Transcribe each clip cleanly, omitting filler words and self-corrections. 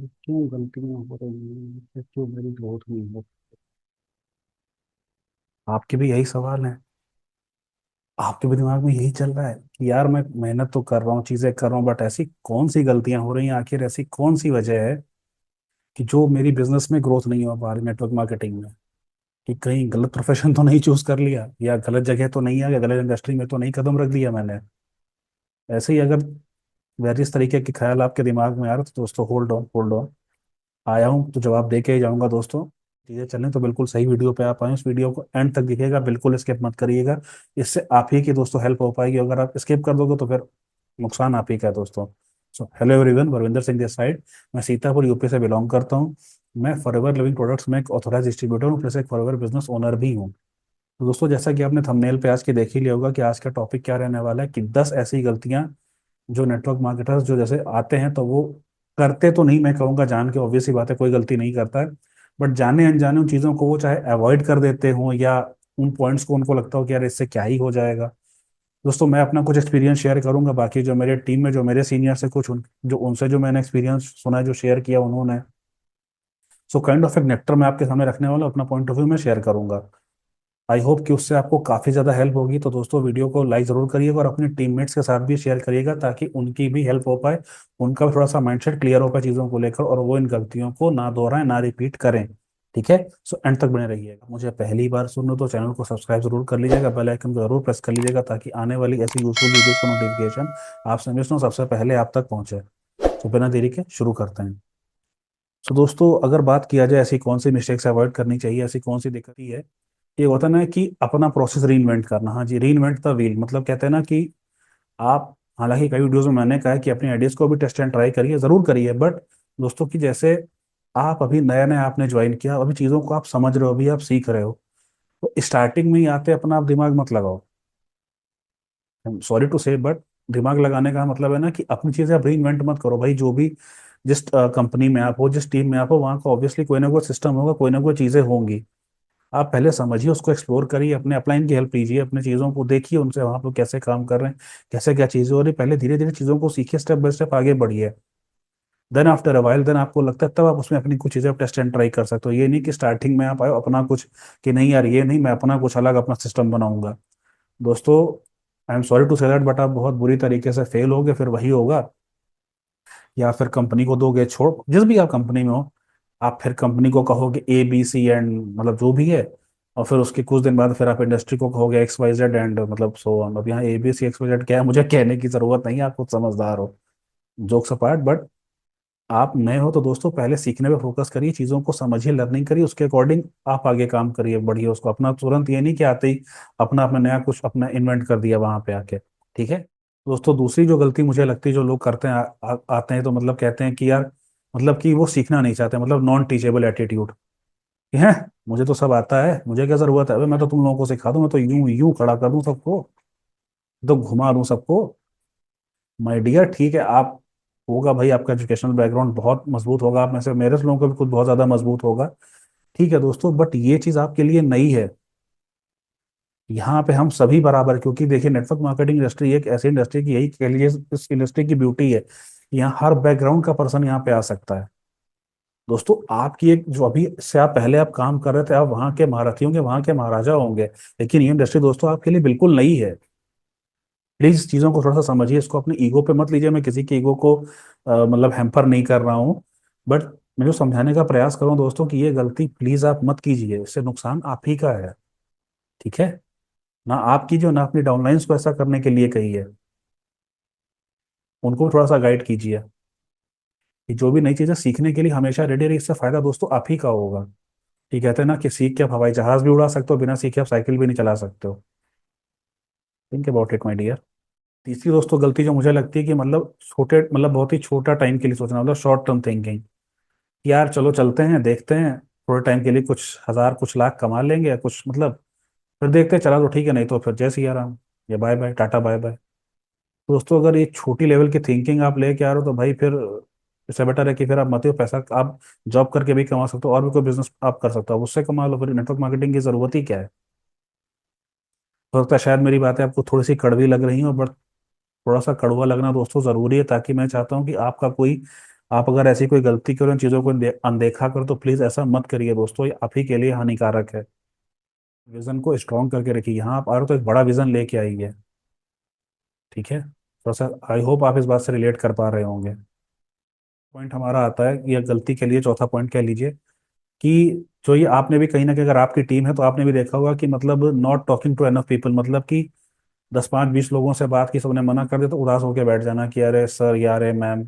क्यों गलतियां हो रही हैं, फिर क्यों मेरी ग्रोथ नहीं हो। आपके भी यही सवाल है। आपके भी दिमाग में यही चल रहा है कि यार मैं मेहनत तो कर रहा हूँ, चीजें कर रहा हूँ, बट ऐसी कौन सी गलतियां हो रही हैं, आखिर ऐसी कौन सी वजह है कि जो मेरी बिजनेस में ग्रोथ नहीं हो पा रही, नेटवर्क मार्केटिंग में। कि कहीं गलत प्रोफेशन तो नहीं चूज कर लिया, या गलत जगह तो नहीं आ गया, गलत इंडस्ट्री में तो नहीं कदम रख दिया मैंने। ऐसे ही अगर वेरियस तरीके के ख्याल आपके दिमाग में आ रहे तो दोस्तों होल्ड ऑन, होल्ड ऑन। आया हूँ तो जवाब दे के ही जाऊंगा दोस्तों। चीजें चलें तो बिल्कुल सही वीडियो पे आप आए, इस वीडियो को एंड तक देखिएगा, बिल्कुल स्किप मत करिएगा। इससे आप ही की दोस्तों हेल्प हो पाएगी, अगर आप स्किप कर दोगे तो फिर नुकसान आप ही का है दोस्तों। So hello everyone, Varvinder Singh this side. मैं सीतापुर यूपी से बिलोंग करता हूँ। मैं फॉरएवर लिविंग प्रोडक्ट्स में एक ऑथोराइज डिस्ट्रीब्यूटर हूँ, प्लस एक फॉरएवर बिजनेस ओनर भी हूँ। तो दोस्तों, जैसा कि आपने थंबनेल पे आज के देख ही लिया होगा कि आज का टॉपिक क्या रहने वाला है, कि 10 ऐसी गलतियां जो नेटवर्क मार्केटर्स जो जैसे आते हैं तो वो करते तो नहीं, मैं कहूँगा जान के, ऑब्वियस ही बात है, कोई गलती नहीं करता है। बट जाने अनजाने उन चीज़ों को वो चाहे अवॉइड कर देते हों, या उन पॉइंट्स को उनको लगता हो कि यार इससे क्या ही हो जाएगा। दोस्तों, मैं अपना कुछ एक्सपीरियंस शेयर करूंगा, बाकी जो मेरे टीम में जो मेरे सीनियर्स है कुछ जो उनसे जो मैंने एक्सपीरियंस सुना है, जो शेयर किया उन्होंने। सो काइंड ऑफ एक नेक्टर मैं आपके सामने रखने वाला हूं, अपना पॉइंट ऑफ व्यू मैं शेयर करूंगा। आई होप कि उससे आपको काफ़ी ज़्यादा हेल्प होगी। तो दोस्तों, वीडियो को लाइक ज़रूर करिएगा और अपने टीममेट्स के साथ भी शेयर करिएगा, ताकि उनकी भी हेल्प हो पाए, उनका भी थोड़ा सा माइंडसेट क्लियर हो पाए चीज़ों को लेकर, और वो इन गलतियों को ना दोहराएं, ना रिपीट करें। ठीक है। सो एंड तक बने रहिएगा। मुझे पहली बार सुन रहे हो तो चैनल को सब्सक्राइब जरूर कर लीजिएगा, बेल आइकन को जरूर प्रेस कर लीजिएगा, ताकि आने वाली ऐसी यूजफुल वीडियोस का नोटिफिकेशन आपसे मिस ना हो, सबसे पहले आप तक पहुंचे। तो बिना देरी के शुरू करते हैं। सो दोस्तों, अगर बात किया जाए ऐसी कौन सी मिस्टेक्स अवॉइड करनी चाहिए, ऐसी कौन सी दिक्कत है, ये होता है ना कि अपना प्रोसेस री इन्वेंट करना। हाँ जी, री इन्वेंट द व्हील, मतलब कहते हैं ना कि आप, हालांकि कई वीडियोस में मैंने कहा है कि अपनी आइडियाज को भी टेस्ट एंड ट्राई करिए, जरूर करिए, बट दोस्तों की जैसे आप अभी नया नया आपने ज्वाइन किया, अभी चीज़ों को आप समझ रहे हो, अभी आप सीख रहे हो, तो स्टार्टिंग में ही आते अपना आप दिमाग मत लगाओ। सॉरी टू से, बट दिमाग लगाने का मतलब है ना कि अपनी चीज़ें आप री इन्वेंट मत करो भाई। जो भी जिस कंपनी में आप हो, जिस टीम में आप हो, वहाँ का ऑब्वियसली कोई ना कोई सिस्टम होगा, कोई ना कोई चीज़ें होंगी। आप पहले समझिए, उसको एक्सप्लोर करिए, अपने अपलाइन की हेल्प लीजिए, अपने चीज़ों को देखिए उनसे, वहाँ पर कैसे काम कर रहे हैं, कैसे क्या चीज़ें हो रही, पहले धीरे धीरे चीज़ों को सीखिए, स्टेप बाय स्टेप आगे बढ़िए। Then after a while, then आपको लगता है तब आप उसमें अपनी कुछ चीज़ें आप टेस्ट एंड ट्राई कर सकते हो। ये नहीं कि स्टार्टिंग में आप आए अपना कुछ, कि नहीं यार ये नहीं, मैं अपना कुछ अलग अपना सिस्टम बनाऊंगा। दोस्तों, I am sorry to say that, but आप बहुत बुरी तरीके से फेल होगे, फिर वही होगा। या फिर कंपनी को दोगे छोड़, जिस भी आप कंपनी में हो, आप फिर कंपनी को कहोगे ABC एंड मतलब जो भी है, और फिर उसके कुछ दिन बाद फिर आप इंडस्ट्री को कहोगे XYZ एंड मतलब सो ऑन। अब यहाँ ABC XYZ क्या है, मुझे कहने की जरूरत नहीं है, आप खुद समझदार हो। जोक्स अपार्ट, बट आप नए हो तो दोस्तों पहले सीखने पे फोकस करिए, चीज़ों को समझिए, लर्निंग करिए, उसके अकॉर्डिंग आप आगे काम करिए, बढ़िए उसको अपना। तुरंत ये नहीं कि आते ही अपना अपना नया कुछ अपना इन्वेंट कर दिया वहां पे आके। ठीक है। दोस्तों, दूसरी जो गलती मुझे लगती है जो लोग करते हैं, आते हैं तो मतलब कहते हैं कि यार, मतलब कि वो सीखना नहीं चाहते, मतलब नॉन टीचेबल एटीट्यूड है। मुझे तो सब आता है, मुझे क्या जरूरत है, अबे मैं तो तुम लोगों को सिखा दूं, मैं तो यूं यूं खड़ा कर दूं सबको, तो घुमा दूं सबको। माय डियर, ठीक है, आप, होगा भाई आपका एजुकेशनल बैकग्राउंड बहुत मजबूत होगा, आप में से मेरे से लोगों का भी खुद बहुत ज्यादा मजबूत होगा। ठीक है दोस्तों, बट ये चीज आपके लिए नई है। यहाँ पे हम सभी बराबर, क्योंकि देखिए नेटवर्क मार्केटिंग इंडस्ट्री एक ऐसी इंडस्ट्री की, यही कह लीजिए इस इंडस्ट्री की ब्यूटी है कि यहाँ हर बैकग्राउंड का पर्सन यहाँ पे आ सकता है। दोस्तों, आपकी एक जो अभी से आप पहले आप काम कर रहे थे, आप वहाँ के महारथी होंगे, वहाँ के महाराजा होंगे, लेकिन ये इंडस्ट्री दोस्तों आपके लिए बिल्कुल नई है। प्लीज चीज़ों को थोड़ा सा समझिए, इसको अपने ईगो पे मत लीजिए। मैं किसी के ईगो को मतलब हैम्पर नहीं कर रहा हूँ, बट मैं जो समझाने का प्रयास कर रहा हूँ दोस्तों कि ये गलती प्लीज आप मत कीजिए, इससे नुकसान आप ही का है। ठीक है। ना आप कीजिए, ना अपनी डाउनलाइंस को ऐसा करने के लिए कहिए, उनको भी थोड़ा सा गाइड कीजिए कि जो भी नई चीजें सीखने के लिए हमेशा रेडी रहिए, इससे फायदा दोस्तों आप ही का होगा। ठीक कहते हैं ना कि सीख के आप हवाई जहाज भी उड़ा सकते हो, बिना सीखे आप साइकिल भी नहीं चला सकते हो। Think about it my dear. तीसरी दोस्तों गलती जो मुझे लगती है कि मतलब छोटे, मतलब बहुत ही छोटा टाइम के लिए सोचना, मतलब शॉर्ट टर्म थिंकिंग। यार चलो चलते हैं, देखते हैं, थोड़े टाइम के लिए कुछ हजार कुछ लाख कमा लेंगे या कुछ, मतलब फिर देखते हैं, चला तो ठीक है, नहीं तो फिर जय सिया राम, या bye bye tata bye bye. दोस्तों, अगर ये छोटी लेवल की थिंकिंग आप लेके आ रहे हो तो भाई फिर इससे बेटर है कि फिर आप मत ही, पैसा आप जॉब करके भी कमा सकते हो, और भी कोई बिजनेस आप कर सकते हो, आप उससे कमा लो, फिर नेटवर्क मार्केटिंग की जरूरत ही क्या है। हो सकता है शायद मेरी बातें आपको थोड़ी सी कड़वी लग रही हो, बट थोड़ा सा कड़वा लगना दोस्तों जरूरी है, ताकि मैं चाहता हूँ कि आपका कोई आप अगर ऐसी कोई गलती करो, इन चीज़ों को अनदेखा करो, तो प्लीज़ ऐसा मत करिए दोस्तों, ये आप ही के लिए हानिकारक है। विजन को स्ट्रॉन्ग करके रखिए। यहाँ आप आ रहे हो तो एक बड़ा विजन लेके आइए। ठीक है, थोड़ा सा आई होप आप इस बात से रिलेट कर पा रहे होंगे। पॉइंट हमारा आता है, ये गलती के लिए चौथा पॉइंट कह लीजिए, कि जो ये आपने भी कहीं ना कहीं, अगर आपकी टीम है तो आपने भी देखा होगा कि मतलब not talking to enough people, मतलब कि 10 5 20 लोगों से बात की, सबने मना कर दिया तो उदास होकर बैठ जाना कि अरे सर यार, अरे मैम,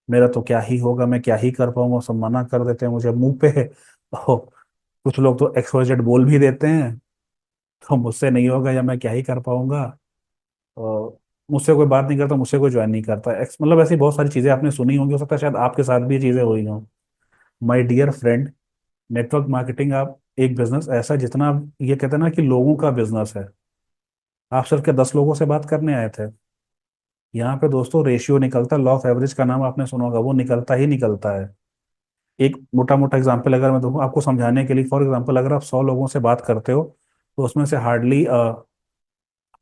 मेरा तो क्या ही होगा, मैं क्या ही कर पाऊंगा, सब मना कर देते हैं मुझे मुंह पे। ओ, कुछ लोग तो एक्सवाइजेड बोल भी देते हैं, तो मुझसे नहीं होगा या मैं क्या ही कर पाऊंगा। और मुझसे कोई बात नहीं करता, मुझसे कोई ज्वाइन नहीं करता, मतलब ऐसी बहुत सारी चीजें आपने सुनी होंगी, हो सकता है शायद आपके साथ भी ये चीजें हुई हों। My dear friend, network marketing आप एक बिजनेस ऐसा, जितना आप ये कहते हैं ना कि लोगों का बिजनेस है, आप सिर्फ के 10 लोगों से बात करने आए थे। यहाँ पे दोस्तों रेशियो निकलता है, लॉ ऑफ एवरेज का नाम आपने सुना होगा, वो निकलता ही निकलता है। एक मोटा मोटा एग्जांपल अगर मैं दूंगा आपको समझाने के लिए, फॉर एग्जांपल अगर आप 100 लोगों से बात करते हो, तो उसमें से हार्डली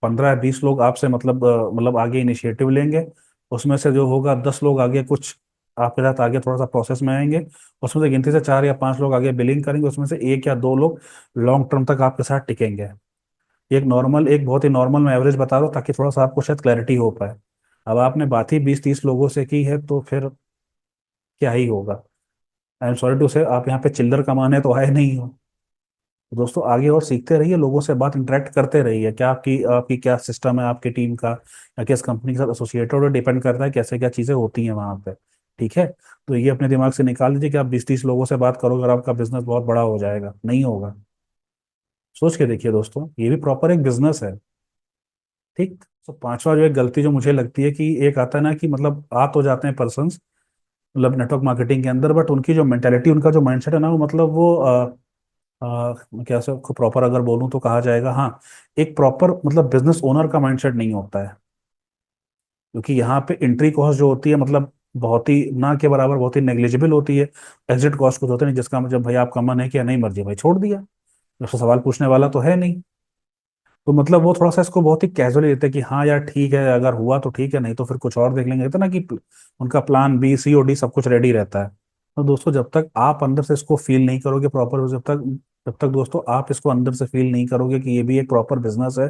15 20 लोग आपसे मतलब आगे इनिशिएटिव लेंगे। उसमें से जो होगा 10 लोग आगे कुछ आपके साथ आगे थोड़ा सा प्रोसेस में आएंगे। उसमें से गिनती से 4 या 5 लोग आगे बिलिंग करेंगे, उसमें से 1 या 2 लोग लॉन्ग टर्म तक आपके साथ टिकेंगे। एक बहुत ही नॉर्मल मैं एवरेज बता रहा हूँ, ताकि थोड़ा सा आपको शायद क्लैरिटी हो पाए। अब आपने बात ही 20 30 लोगों से की है, तो फिर क्या ही होगा। आई एम सॉरी टू से, आप यहाँ पे चिल्लर कमाने तो आए नहीं हो। तो दोस्तों आगे और सीखते रहिए, लोगों से बात इंटरेक्ट करते रहिए, क्या आपकी आपकी क्या सिस्टम है आपकी टीम का, या किस कंपनी के साथ एसोसिएटेड, और डिपेंड करता है कैसे क्या चीज़ें होती हैं वहाँ पे। ठीक है, तो ये अपने दिमाग से निकाल दीजिए कि आप 20 30 लोगों से बात करोगे और आपका बिजनेस बहुत बड़ा हो जाएगा, नहीं होगा। सोच के देखिए दोस्तों, ये भी प्रॉपर एक बिजनेस है। ठीक, तो पांचवा जो एक गलती जो मुझे लगती है, कि एक आता है ना कि मतलब आ तो जाते हैं पर्सन, मतलब नेटवर्क मार्केटिंग के अंदर, बट उनकी जो मेंटेलिटी, उनका जो माइंडसेट है ना, वो मतलब वो क्या से प्रॉपर अगर बोलूँ तो कहा जाएगा, हाँ, एक प्रॉपर मतलब बिजनेस ओनर का माइंडसेट नहीं होता है। क्योंकि यहाँ पे एंट्री कॉस्ट जो होती है, मतलब बहुत ही ना के बराबर, बहुत ही नेग्लिजिबल होती है। एग्जिट कॉस्ट कुछ होता नहीं, जिसका मतलब भाई आपका मन है कि नहीं, मर्जी भाई छोड़ दिया, उससे सवाल पूछने वाला तो है नहीं। तो मतलब वो थोड़ा सा इसको बहुत ही कैजुअली लेते हैं कि हाँ यार ठीक है, अगर हुआ तो ठीक है, नहीं तो फिर कुछ और देख लेंगे, तो ना कि उनका प्लान बी सी और डी सब कुछ रेडी रहता है। तो दोस्तों जब तक आप अंदर से इसको फील नहीं करोगे प्रॉपर, जब तक दोस्तों आप इसको अंदर से फील नहीं करोगे कि ये भी एक प्रॉपर बिजनेस है,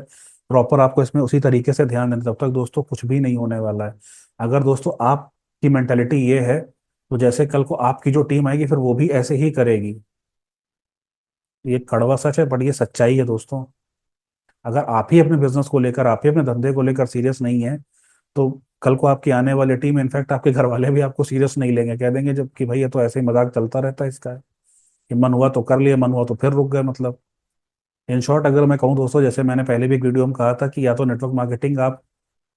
प्रॉपर आपको इसमें उसी तरीके से ध्यान देना, तब तक दोस्तों कुछ भी नहीं होने वाला है। अगर दोस्तों आपकी मेंटेलिटी ये है, तो जैसे कल को आपकी जो टीम आएगी, फिर वो भी ऐसे ही करेगी। ये कड़वा सच है, बट ये सच्चाई है दोस्तों। अगर आप ही अपने बिजनेस को लेकर, आप ही अपने धंधे को लेकर सीरियस नहीं है, तो कल को आपकी आने वाली टीम, इनफैक्ट आपके घर वाले भी आपको सीरियस नहीं लेंगे, कह देंगे जब कि भाई ये तो ऐसे ही मजाक चलता रहता है इसका, कि मन हुआ तो कर लिया, मन हुआ तो फिर रुक गए, मतलब। इन शॉर्ट अगर मैं कहूँ दोस्तों, जैसे मैंने पहले भी एक वीडियो में कहा था, कि या तो नेटवर्क मार्केटिंग आप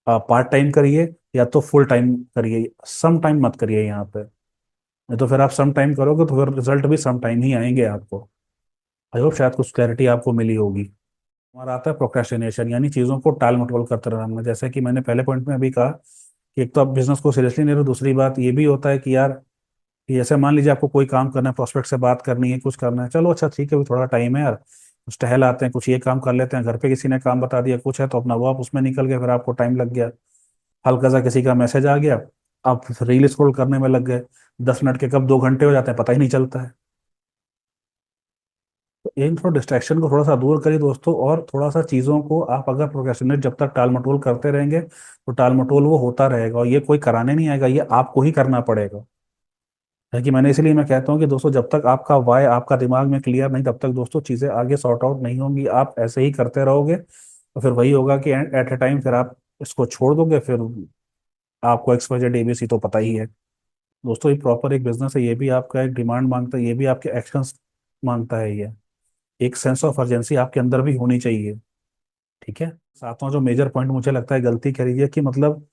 पार्ट टाइम करिए, या तो फुल टाइम करिए, सम टाइम मत करिए यहाँ पे। नहीं तो फिर आप सम टाइम करोगे तो फिर रिजल्ट भी सम टाइम ही आएंगे आपको। आई होप शायद कुछ क्लैरिटी आपको मिली होगी। हमारा आता है प्रोक्रेस्टिनेशन, यानी चीज़ों को टाल मटोल करते रहना। जैसे कि मैंने पहले पॉइंट में अभी कहा, कि एक तो आप बिजनेस को सीरियसली नहीं रहे, दूसरी बात ये भी होता है कि यार, कि जैसे मान लीजिए आपको कोई काम करना है, प्रोस्पेक्ट से बात करनी है, कुछ करना है, चलो अच्छा ठीक है, अभी थोड़ा टाइम है यार, कुछ टहल आते हैं, कुछ ये काम कर लेते हैं, घर पे किसी ने काम बता दिया कुछ है, तो अपना वो आप उसमें निकल गए, फिर आपको टाइम लग गया। हल्का सा किसी का मैसेज आ गया, आप रील स्क्रॉल करने में लग गए, 10 मिनट के कब 2 घंटे हो जाते हैं पता ही नहीं चलता है। तो इन थोड़ा डिस्ट्रैक्शन को थोड़ा सा दूर करिए दोस्तों, और थोड़ा सा चीज़ों को आप अगर प्रोक्रेस्टिनेट जब तक टाल मटोल करते रहेंगे, तो टाल मटोल वो होता रहेगा, और ये कोई कराने नहीं आएगा, ये आपको ही करना पड़ेगा। है कि मैंने, इसलिए मैं कहता हूँ कि दोस्तों जब तक आपका वाई आपका दिमाग में क्लियर नहीं, तब तक दोस्तों चीज़ें आगे सॉर्ट आउट नहीं होंगी। आप ऐसे ही करते रहोगे, तो फिर वही होगा कि एट ए टाइम फिर आप इसको छोड़ दोगे, फिर आपको एक्स वाई जेड एबीसी तो पता ही है। दोस्तों ये प्रॉपर एक बिजनेस है, ये भी आपका एक डिमांड मांगता है, ये भी आपके एक्शंस मांगता है। ये एक सेंस ऑफ अर्जेंसी आपके अंदर भी होनी चाहिए। ठीक है, सातवां जो मेजर पॉइंट मुझे लगता है गलती करी है, कि मतलब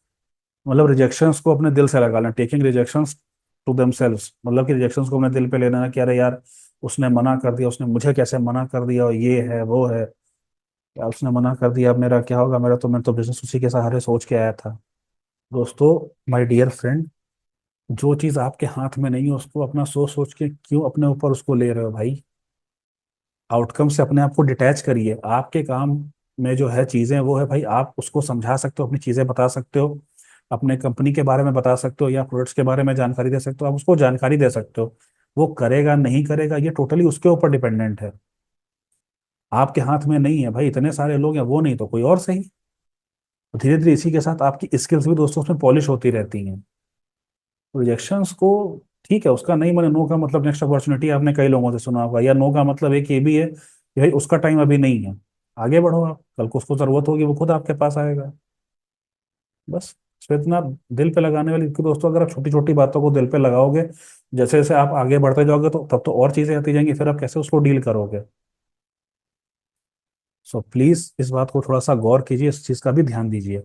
रिजेक्शंस को अपने दिल से लगा लेना, टेकिंग रिजेक्शंस टू देमसेल्व्स, मतलब कि रिजेक्शंस को अपने दिल पे लेना, कि अरे यार, उसने मना कर दिया, उसने मुझे कैसे मना कर दिया, और ये है वो है, या उसने मना कर दिया, अब मेरा क्या होगा, मैं तो बिजनेस उसी के सहारे सोच के आया था। दोस्तों, माय डियर फ्रेंड, जो चीज़ आपके हाथ में नहीं है, उसको अपना सोच सोच के क्यों अपने ऊपर उसको ले रहे हो भाई। आउटकम से अपने आप को डिटैच करिए। आपके काम में जो है चीज़ें, वो है भाई, आप उसको समझा सकते हो, अपनी चीज़ें बता सकते हो, अपने कंपनी के बारे में बता सकते हो या प्रोडक्ट्स के बारे में जानकारी दे सकते हो, आप उसको जानकारी दे सकते हो। वो करेगा नहीं करेगा ये टोटली उसके ऊपर डिपेंडेंट है, आपके हाथ में नहीं है भाई। इतने सारे लोग हैं, वो नहीं तो कोई और सही। तो धीरे धीरे इसी के साथ आपकी स्किल्स भी दोस्तों उसमें पॉलिश होती रहती हैं। रिजेक्शंस को, ठीक है, उसका नहीं, मैंने नो का मतलब नेक्स्ट अपॉर्चुनिटी आपने कई लोगों से सुना होगा, या नो का मतलब एक ये भी है कि भाई उसका टाइम अभी नहीं है, आगे बढ़ो आप, कल को उसको जरूरत होगी वो खुद आपके पास आएगा। बस इसमें इतना दिल पे लगाने वाली, क्योंकि दोस्तों अगर आप छोटी छोटी बातों को दिल पे लगाओगे, जैसे जैसे आप आगे बढ़ते जाओगे तो तब तो और चीजें आती जाएंगी, फिर आप कैसे उसको डील करोगे। सो प्लीज इस बात को थोड़ा सा गौर कीजिए, इस चीज का भी ध्यान दीजिए।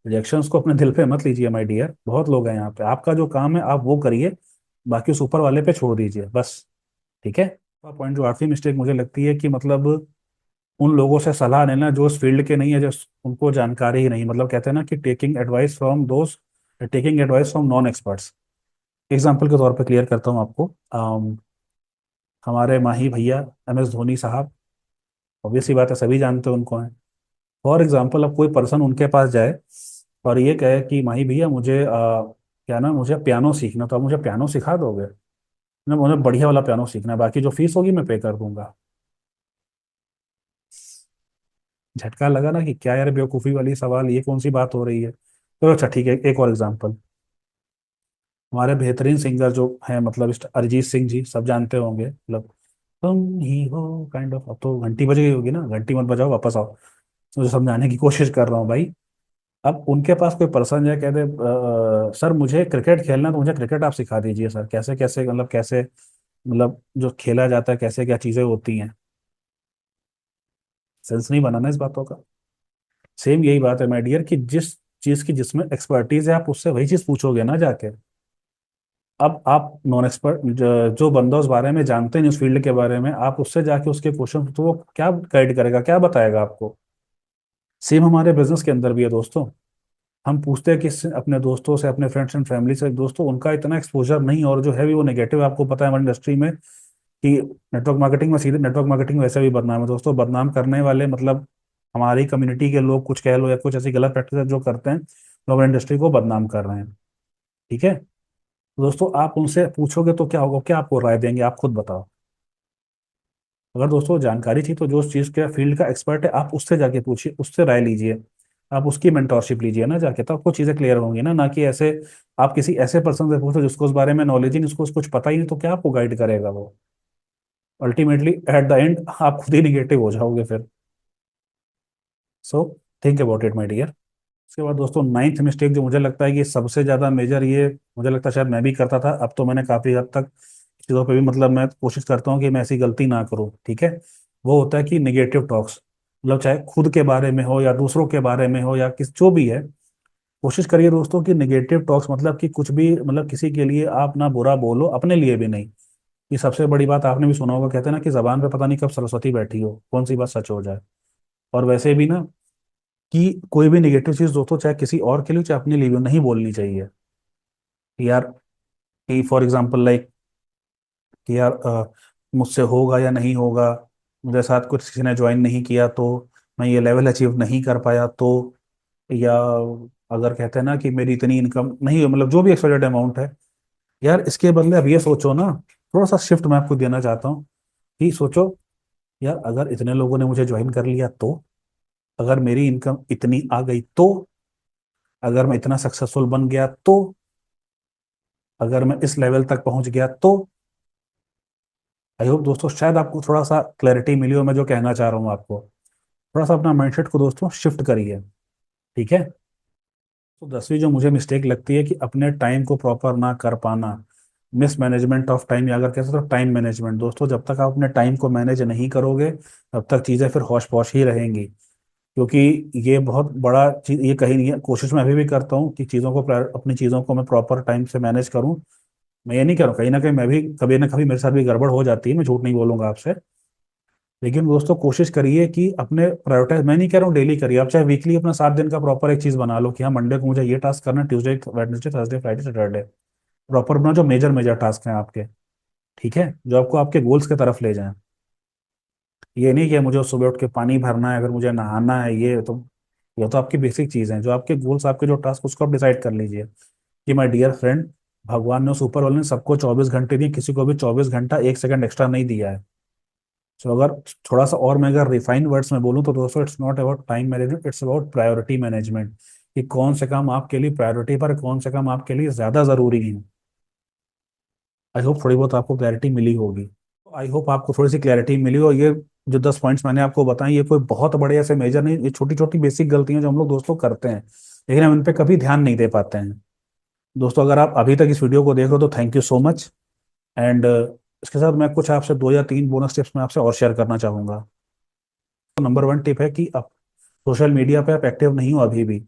रिजेक्शंस को अपने दिल पे मत लीजिए माय डियर, बहुत लोग हैं यहाँ पे, आपका जो काम है आप वो करिए, बाकी उस ऊपर वाले पे छोड़ दीजिए बस। ठीक है। पॉइंट जो आखिरी मिस्टेक मुझे लगती है कि मतलब उन लोगों से सलाह लेना जो उस फील्ड के नहीं है, जो उनको जानकारी ही नहीं, मतलब कहते हैं ना कि taking advice from non experts. Example के तौर पे क्लियर करता हूँ आपको। हमारे माही भैया, MS धोनी साहब, ऑब्वियसली बात है सभी जानते हैं उनको हैं। फॉर एग्जाम्पल अब कोई पर्सन उनके पास जाए और ये कहे कि माही भैया मुझे क्या ना, मुझे पियानो सीखना, तो आप मुझे पियानो सिखा दोगे ना, मुझे बढ़िया वाला पियानो सीखना है, बाकी जो फीस होगी मैं पे कर दूंगा। झटका लगा ना कि क्या यार बेवकूफ़ी वाली सवाल, ये कौन सी बात हो रही है। तो अच्छा ठीक है, एक और एग्जांपल। हमारे बेहतरीन सिंगर जो है, मतलब अरिजीत सिंह जी, सब जानते होंगे, मतलब तुम ही हो काइंड ऑफ। अब तो घंटी बज गई होगी ना, घंटी मत बजाओ, वापस आओ। मुझे समझाने की कोशिश कर रहा हूँ भाई। अब उनके पास कोई पर्सन है, कहते सर मुझे क्रिकेट खेलना है, तो मुझे क्रिकेट आप सिखा दीजिए सर, कैसे कैसे, मतलब कैसे, मतलब जो खेला जाता है कैसे, क्या चीज़ें होती हैं। सेंस नहीं बनाना इस बातों का। सेम यही बात है माय डियर, कि जिस चीज़ की जिसमें एक्सपर्टीज है आप उससे वही चीज़ पूछोगे ना जाके। अब आप नॉन एक्सपर्ट, जो बंदा उस बारे में जानते नहीं, उस फील्ड के बारे में, आप उससे जाके उसके क्वेश्चन, तो वो क्या गाइड करेगा, क्या बताएगा आपको। सेम हमारे बिजनेस के अंदर भी है दोस्तों। हम पूछते हैं कि अपने दोस्तों से, अपने फ्रेंड्स एंड फैमिली से, दोस्तों उनका इतना एक्सपोजर नहीं, और जो है भी वो नेगेटिव, आपको पता है हमारी इंडस्ट्री में कि नेटवर्क मार्केटिंग में, सीधे नेटवर्क मार्केटिंग वैसे भी बदनाम है दोस्तों, बदनाम करने वाले मतलब हमारी कम्युनिटी के लोग कुछ कह लो, या कुछ ऐसी गलत प्रैक्टिस जो करते हैं, वो हमारी इंडस्ट्री को बदनाम कर रहे हैं। ठीक है। तो दोस्तों आप उनसे पूछोगे तो क्या होगा, क्या आपको राय देंगे, आप खुद बताओ। अगर दोस्तों जानकारी थी तो जो उस चीज़ के फील्ड का एक्सपर्ट है आप उससे जाके पूछिए, उससे राय लीजिए, आप उसकी मेंटोरशिप लीजिए ना जाके, तो आपको चीज़ें क्लियर होंगी ना कि ऐसे आप किसी ऐसे पर्सन से पूछो जिसको उस बारे में नॉलेज ही नहीं, उसको कुछ पता ही नहीं, तो क्या आपको गाइड करेगा वो। अल्टीमेटली एट द एंड आप खुद ही निगेटिव हो जाओगे फिर। So think about it my dear. उसके बाद दोस्तों नाइन्थ मिस्टेक जो मुझे लगता है कि सबसे ज़्यादा मेजर, ये मुझे लगता है शायद मैं भी करता था, अब तो मैंने काफ़ी हद तक चीज़ों पे भी, मतलब मैं कोशिश करता हूँ कि मैं ऐसी गलती ना करूँ। ठीक है। वो होता है कि निगेटिव टॉक्स, मतलब चाहे खुद के बारे में हो या दूसरों के बारे में हो या किस जो भी है, कोशिश करिए दोस्तों कि निगेटिव टॉक्स, मतलब कि कुछ भी, मतलब किसी के लिए आप ना बुरा बोलो, अपने लिए भी नहीं। ये सबसे बड़ी बात, आपने भी सुना होगा, कहते हैं ना कि जबान पे पता नहीं कब सरस्वती बैठी हो, कौन सी बात सच हो जाए। और वैसे भी ना, कि कोई भी निगेटिव चीज दोस्तों, चाहे किसी और के लिए चाहे अपने लिए भी, नहीं बोलनी चाहिए। कि यार, कि फॉर एग्जाम्पल लाइक, कि यार मुझसे होगा या नहीं होगा, मुझे साथ कुछ किसी ने ज्वाइन नहीं किया तो, मैं ये लेवल अचीव नहीं कर पाया तो, या अगर कहते हैं ना कि मेरी इतनी इनकम नहीं है, मतलब जो भी एक्सपेक्टेड अमाउंट है, यार इसके बदले अब ये सोचो ना, थोड़ा सा शिफ्ट मैं आपको देना चाहता हूँ, कि सोचो यार अगर इतने लोगों ने मुझे ज्वाइन कर लिया तो, अगर मेरी इनकम इतनी आ गई तो, अगर मैं इतना सक्सेसफुल बन गया तो, अगर मैं इस लेवल तक पहुंच गया तो। आई होप दोस्तों शायद आपको थोड़ा सा क्लैरिटी मिली हो मैं जो कहना चाह रहा हूँ आपको। थोड़ा सा अपना माइंडसेट को दोस्तों शिफ्ट करिए। ठीक है। तो 10वीं जो मुझे मिस्टेक लगती है कि अपने टाइम को प्रॉपर ना कर पाना, मिस मैनेजमेंट ऑफ टाइम, या अगर कह सकते हो टाइम मैनेजमेंट। दोस्तों जब तक आप अपने टाइम को मैनेज नहीं करोगे, तब तक चीज़ें फिर हौश पौश ही रहेंगी। क्योंकि ये बहुत बड़ा चीज, ये कहीं नहीं है, कोशिश मैं अभी भी करता हूँ कि चीज़ों को अपनी चीज़ों को मैं प्रॉपर टाइम से मैनेज करूँ। मैं ये नहीं कह रहा हूँ, कहीं ना कहीं मैं भी कभी ना कभी मेरे साथ भी गड़बड़ हो जाती है, मैं झूठ नहीं बोलूंगा आपसे। लेकिन दोस्तों कोशिश करिए कि अपने प्रायोरिटाइज, मैं नहीं कह रहा हूँ डेली करिए, आप चाहे वीकली अपना 7 दिन का प्रॉपर एक चीज़ बना लो कि हाँ मंडे को मुझे ये टास्क करना है, Tuesday Wednesday Thursday Friday Saturday, proper अपना जो मेजर मेजर टास्क हैं आपके। ठीक है, जो आपको आपके गोल्स की तरफ ले जाएं। ये नहीं कि मुझे सुबह उठ के पानी भरना है, अगर मुझे नहाना है, ये तो ये तो आपकी बेसिक चीज़ है, जो आपके गोल्स, आपके जो टास्क, उसको आप डिसाइड कर लीजिए कि माय डियर फ्रेंड, भगवान ने, उस ऊपर वाले ने सबको 24 घंटे दिए, किसी को भी 24 घंटा 1 सेकंड एक्स्ट्रा नहीं दिया है। सो अगर थोड़ा सा और मैं अगर रिफाइंड वर्ड्स में बोलूँ तो दोस्तों, it's not about time management, it's about priority management, कि कौन से काम आपके लिए प्रायोरिटी पर है, कौन से काम आपके लिए ज़्यादा ज़रूरी है। आई होप थोड़ी बहुत आपको क्लैरिटी मिली होगी। आई होप आपको थोड़ी सी क्लैरिटी मिली हो। ये जो 10 पॉइंट्स मैंने आपको बताए, ये कोई बहुत बड़े ऐसे मेजर नहीं, ये छोटी छोटी बेसिक गलतियां जो हम लोग दोस्तों करते हैं, लेकिन हम इन पे कभी ध्यान नहीं दे पाते हैं। दोस्तों, अगर आप अभी तक इस वीडियो को देख रहे हो तो thank you so much. And इसके साथ मैं कुछ आपसे 2 या 3 बोनस टिप्स मैं आपसे और शेयर करना चाहूंगा। तो नंबर 1 टिप है कि आप सोशल मीडिया पे आप एक्टिव नहीं हो अभी भी।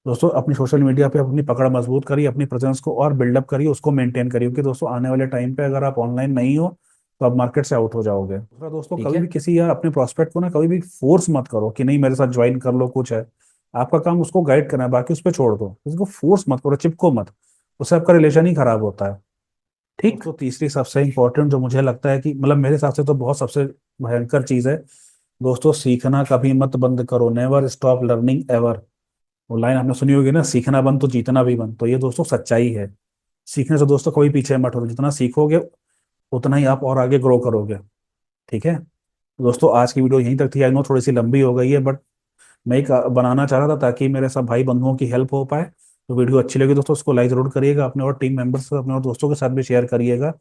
दोस्तों, अपनी सोशल मीडिया पे अपनी पकड़ मजबूत करिए, अपनी प्रेजेंस को और बिल्डअप करिए, उसको मेंटेन करिए, क्योंकि दोस्तों आने वाले टाइम पे अगर आप ऑनलाइन नहीं हो तो आप मार्केट से आउट हो जाओगे। दूसरा दोस्तों, ठीक कभी है। भी किसी या अपने प्रोस्पेक्ट को ना कभी भी फोर्स मत करो कि नहीं मेरे साथ ज्वाइन कर लो, कुछ है। आपका काम उसको गाइड करना है, बाकी उस पर छोड़ दो, उसको फोर्स मत करो, चिपको मत। उससे आपका रिलेशन ही खराब होता है। ठीक। तो तीसरी सबसे इंपॉर्टेंट जो मुझे लगता है कि मतलब मेरे हिसाब से तो बहुत सबसे भयंकर चीज है, दोस्तों, सीखना कभी मत बंद करो, नेवर स्टॉप लर्निंग एवर। वो लाइन आपने सुनी होगी ना, सीखना बंद तो जीतना भी बंद। तो ये दोस्तों सच्चाई है। सीखने से दोस्तों कभी पीछे मत हटो, जितना सीखोगे उतना ही आप और आगे ग्रो करोगे। ठीक है दोस्तों, आज की वीडियो यहीं तक थी। आई नो थोड़ी सी लंबी हो गई है, बट मैं एक बनाना चाह रहा था ताकि मेरे सब भाई बंधुओं की हेल्प हो पाए। तो वीडियो अच्छी लगी दोस्तों, उसको लाइक जरूर करिएगा, अपने और टीम मेंबर्स, अपने और दोस्तों के साथ भी शेयर करिएगा।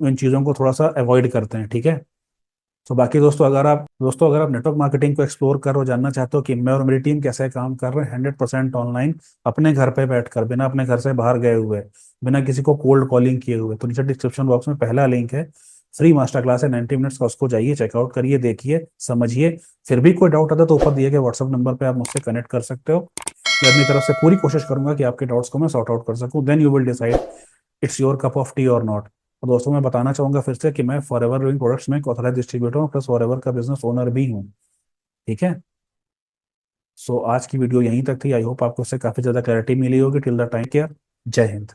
इन चीज़ों को थोड़ा सा अवॉइड करते हैं, ठीक है। तो बाकी दोस्तों अगर आप नेटवर्क मार्केटिंग को एक्सप्लोर करो, जानना चाहते हो कि मैं और मेरी टीम कैसे काम कर रहे हैं 100% ऑनलाइन, अपने घर पे बैठकर, बिना अपने घर से बाहर गए हुए, बिना किसी को कोल्ड कॉलिंग किए हुए, तो नीचे डिस्क्रिप्शन बॉक्स में पहला लिंक है, फ्री मास्टर क्लास है 90 मिनट्स का, उसको जाइए, चेकआउट करिए, देखिए, समझिए। फिर भी कोई डाउट आता है तो ऊपर दिए गए व्हाट्सअप नंबर पर आप मुझसे कनेक्ट कर सकते हो। मैं अपनी तरफ से पूरी कोशिश करूंगा कि आपके डाउट्स को मैं सॉर्ट आउट कर सकूं, then you will decide it's your cup of tea और नॉट। तो दोस्तों, मैं बताना चाहूंगा फिर से कि मैं फॉर एवर लिविंग प्रोडक्ट्स में एक ऑथराइज डिस्ट्रीब्यूटर हूँ, प्लस फॉर एवर का बिजनेस ओनर भी हूँ। ठीक है। सो आज की वीडियो यहीं तक थी। आई होप आपको उससे काफी ज्यादा क्लैरिटी मिली होगी। Till the time care. जय हिंद।